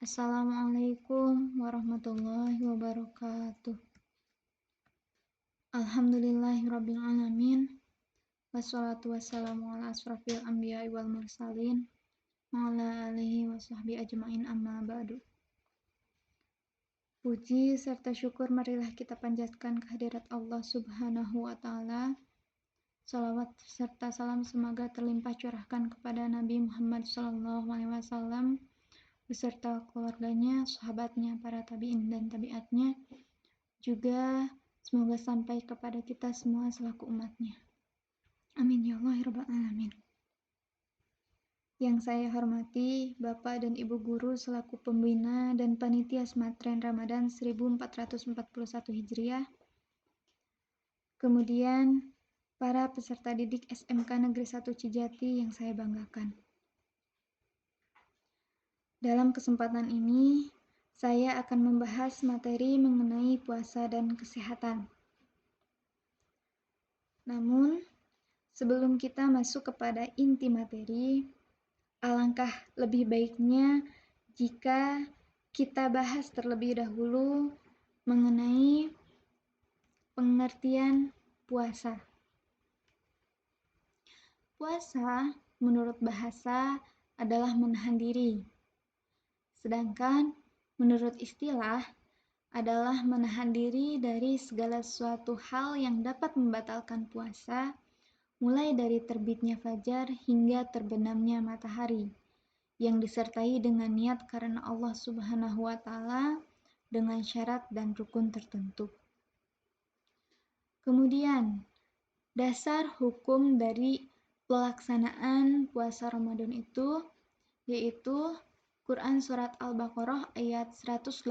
Assalamualaikum warahmatullahi wabarakatuh. Alhamdulillahirabbil alamin. Wassalatu wassalamu ala asrofil anbiya'i wal mursalin wa ala alihi wa sahbihi ajmain amma ba'du. Puji serta syukur marilah kita panjatkan kehadirat Allah Subhanahu wa taala. Salawat serta salam semoga terlimpah curahkan kepada Nabi Muhammad SAW beserta keluarganya, sahabatnya, para tabi'in dan tabi'atnya, juga semoga sampai kepada kita semua selaku umatnya. Amin ya Allah ya Rabbal Alamin. Yang saya hormati Bapak dan Ibu Guru selaku pembina dan panitia Smatren Ramadan 1441 Hijriah. Kemudian para peserta didik SMK Negeri 1 Cijati yang saya banggakan. Dalam kesempatan ini, saya akan membahas materi mengenai puasa dan kesehatan. Namun, sebelum kita masuk kepada inti materi, alangkah lebih baiknya jika kita bahas terlebih dahulu mengenai pengertian puasa. Puasa, menurut bahasa, adalah menahan diri. Sedangkan menurut istilah adalah menahan diri dari segala suatu hal yang dapat membatalkan puasa, mulai dari terbitnya fajar hingga terbenamnya matahari, yang disertai dengan niat karena Allah Subhanahu wa taala dengan syarat dan rukun tertentu. Kemudian, dasar hukum dari pelaksanaan puasa Ramadan itu yaitu Quran Surat Al-Baqarah ayat 183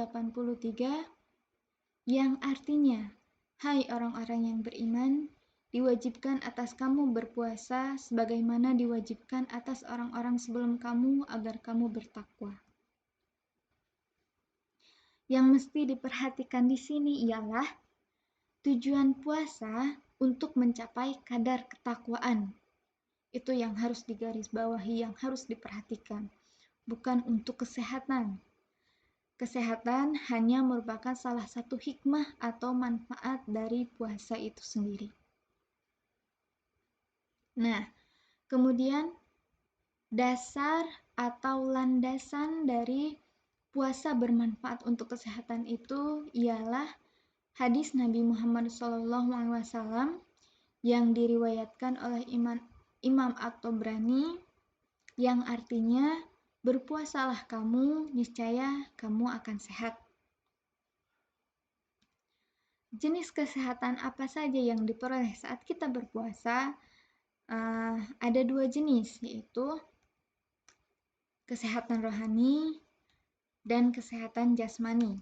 yang artinya, hai orang-orang yang beriman, diwajibkan atas kamu berpuasa sebagaimana diwajibkan atas orang-orang sebelum kamu agar kamu bertakwa. Yang mesti diperhatikan di sini ialah tujuan puasa untuk mencapai kadar ketakwaan. Itu yang harus digarisbawahi, yang harus diperhatikan. Bukan untuk kesehatan. Kesehatan hanya merupakan salah satu hikmah atau manfaat dari puasa itu sendiri. Nah, kemudian dasar atau landasan dari puasa bermanfaat untuk kesehatan itu ialah hadis Nabi Muhammad SAW yang diriwayatkan oleh Imam At-Tabrani yang artinya, berpuasalah kamu, niscaya kamu akan sehat. Jenis kesehatan apa saja yang diperoleh saat kita berpuasa? Ada dua jenis, yaitu kesehatan rohani dan kesehatan jasmani.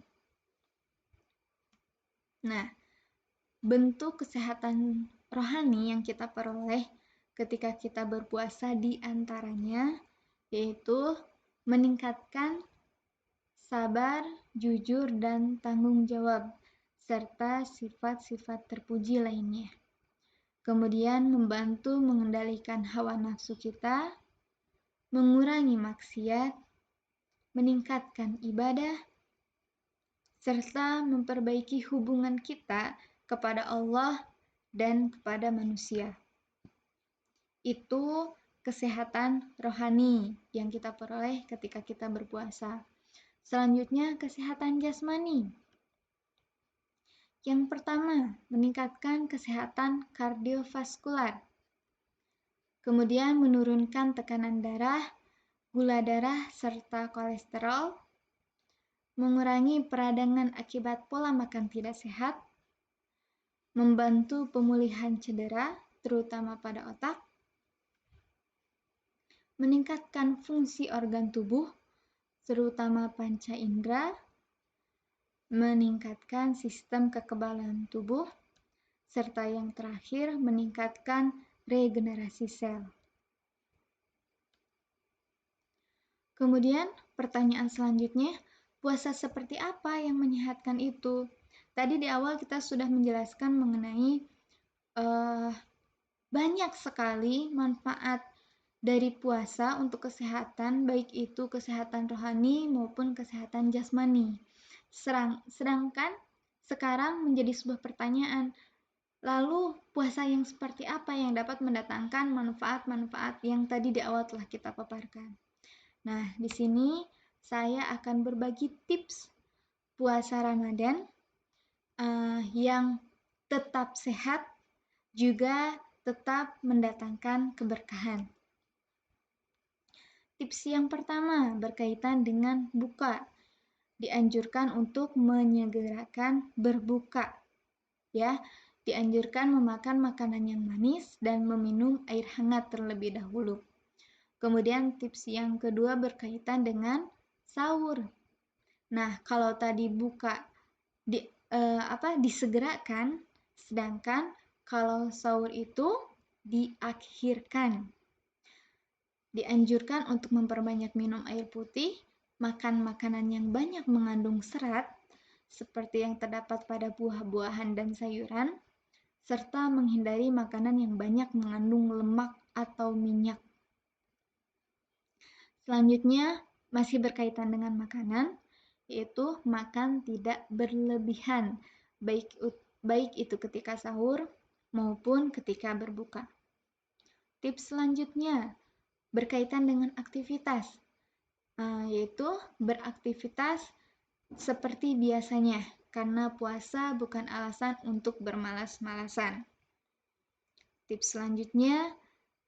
Nah, bentuk kesehatan rohani yang kita peroleh ketika kita berpuasa di antaranya yaitu meningkatkan sabar, jujur, dan tanggung jawab, serta sifat-sifat terpuji lainnya. Kemudian membantu mengendalikan hawa nafsu kita, mengurangi maksiat, meningkatkan ibadah, serta memperbaiki hubungan kita kepada Allah dan kepada manusia. Itu kesehatan rohani yang kita peroleh ketika kita berpuasa. Selanjutnya, kesehatan jasmani. Yang pertama, meningkatkan kesehatan kardiovaskular. Kemudian menurunkan tekanan darah, gula darah, serta kolesterol. Mengurangi peradangan akibat pola makan tidak sehat. Membantu pemulihan cedera, terutama pada otak. Meningkatkan fungsi organ tubuh, terutama panca indera, meningkatkan sistem kekebalan tubuh, serta yang terakhir meningkatkan regenerasi sel. Kemudian pertanyaan selanjutnya, puasa seperti apa yang menyehatkan itu? Tadi di awal kita sudah menjelaskan mengenai banyak sekali manfaat dari puasa untuk kesehatan, baik itu kesehatan rohani maupun kesehatan jasmani. Sedangkan sekarang menjadi sebuah pertanyaan, lalu puasa yang seperti apa yang dapat mendatangkan manfaat-manfaat yang tadi di awal telah kita paparkan. Nah, di sini saya akan berbagi tips puasa Ramadan yang tetap sehat juga tetap mendatangkan keberkahan. Tips yang pertama berkaitan dengan buka. Dianjurkan untuk menyegerakan berbuka. Ya, dianjurkan memakan makanan yang manis dan meminum air hangat terlebih dahulu. Kemudian tips yang kedua berkaitan dengan sahur. Nah, kalau tadi buka disegerakan, sedangkan kalau sahur itu diakhirkan. Dianjurkan untuk memperbanyak minum air putih, makan makanan yang banyak mengandung serat, seperti yang terdapat pada buah-buahan dan sayuran, serta menghindari makanan yang banyak mengandung lemak atau minyak. Selanjutnya, masih berkaitan dengan makanan, yaitu makan tidak berlebihan, baik itu ketika sahur maupun ketika berbuka. Tips selanjutnya berkaitan dengan aktivitas, yaitu beraktivitas seperti biasanya, karena puasa bukan alasan untuk bermalas-malasan. Tips selanjutnya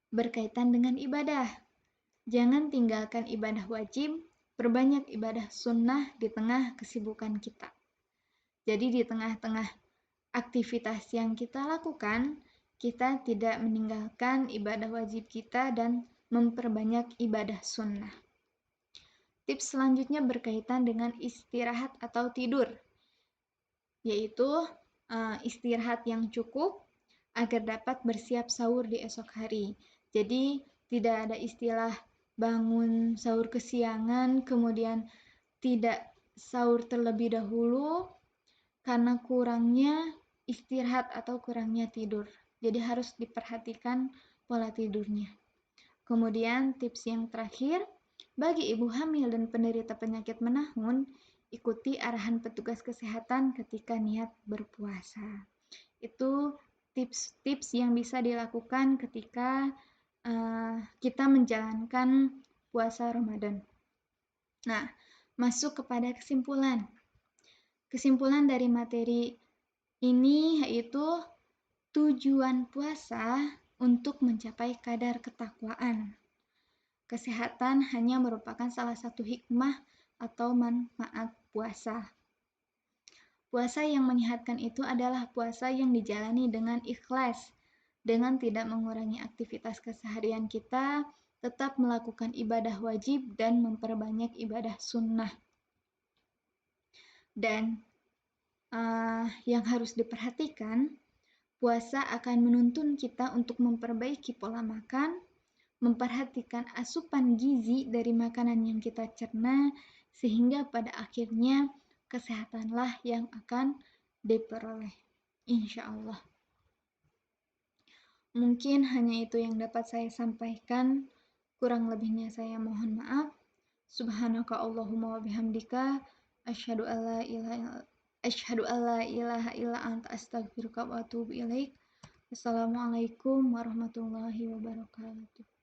berkaitan dengan ibadah. Jangan tinggalkan ibadah wajib, perbanyak ibadah sunnah di tengah kesibukan kita. Jadi di tengah-tengah aktivitas yang kita lakukan, kita tidak meninggalkan ibadah wajib kita dan memperbanyak ibadah sunnah. Tips selanjutnya berkaitan dengan istirahat atau tidur, yaitu istirahat yang cukup agar dapat bersiap sahur di esok hari. Jadi tidak ada istilah bangun sahur kesiangan, kemudian tidak sahur terlebih dahulu karena kurangnya istirahat atau kurangnya tidur. Jadi harus diperhatikan pola tidurnya. Kemudian tips yang terakhir, bagi ibu hamil dan penderita penyakit menahun, ikuti arahan petugas kesehatan ketika niat berpuasa. Itu tips-tips yang bisa dilakukan ketika kita menjalankan puasa Ramadan. Nah, masuk kepada kesimpulan. Kesimpulan dari materi ini yaitu tujuan puasa untuk mencapai kadar ketakwaan. Kesehatan hanya merupakan salah satu hikmah atau manfaat puasa. Puasa yang menyehatkan itu adalah puasa yang dijalani dengan ikhlas, dengan tidak mengurangi aktivitas keseharian kita, tetap melakukan ibadah wajib dan memperbanyak ibadah sunnah. Dan yang harus diperhatikan, puasa akan menuntun kita untuk memperbaiki pola makan, memperhatikan asupan gizi dari makanan yang kita cerna, sehingga pada akhirnya kesehatanlah yang akan diperoleh. Insya Allah. Mungkin hanya itu yang dapat saya sampaikan. Kurang lebihnya saya mohon maaf. Subhanaka Allahumma wa bihamdika asyhadu an la ilaha illa anta astaghfiruka wa atubu ilaik. Wassalamualaikum warahmatullahi wabarakatuh.